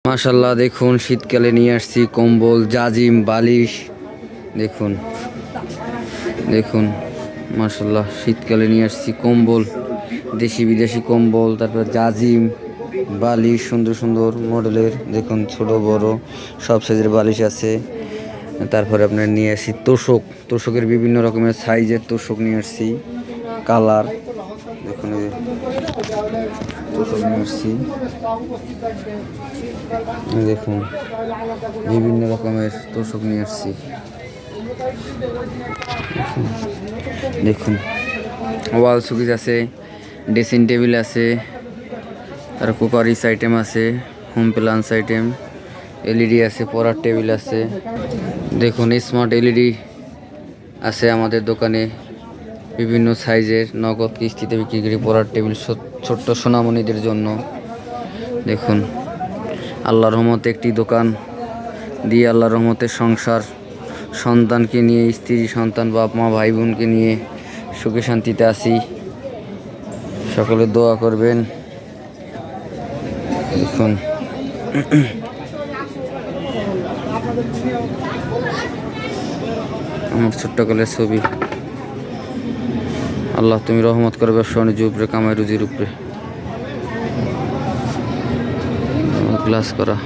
মাশাল্লাহ দেখুন, শীতকালে নিয়ে আসছি কম্বল, জাজিম, বালিশ। দেখুন দেখুন মাশাল্লাহ, শীতকালে নিয়ে আসছি কম্বল, দেশি বিদেশি কম্বল, তারপর জাজিম, বালিশ, সুন্দর সুন্দর মডেলের। দেখুন ছোট বড় সব সাইজের বালিশ আছে। তারপরে আপনার নিয়ে আসছি তোষক, তোষকের বিভিন্ন রকমের সাইজের তোষক নিয়ে আসছি, কালার। দেখুন এই তোষক নিয়ে আসছি, দেখুন বিভিন্ন রকমের তোষক নিয়ে আসছি। দেখুন ওয়াল সুকেস আছে, ড্রেসিং টেবিল আছে, আর কুকারিস আইটেম আছে, হোম প্লান্স আইটেম, এলইডি আছে, পড়ার টেবিল আছে। দেখুন স্মার্ট এলইডি আছে আমাদের দোকানে বিভিন্ন সাইজের, নগদ কিস্তিতে বিক্রি করি। পড়ার টেবিল ছোট্ট সোনামণিদের জন্য। দেখুন আল্লাহর রহমতে একটি দোকান দিয়ে আল্লাহর রহমতে সংসার, সন্তানকে নিয়ে, স্ত্রী সন্তান, বাপ মা ভাই বোনকে নিয়ে সুখে শান্তিতে আছি। সকলে দোয়া করবেন। দেখুন আমার ছোট্ট কালের ছবি। আল্লাহ তুমি রহমত করো ব্যবসা বাণিজ্য উপরে, কামাই রুজির উপরে। গ্লাস করা।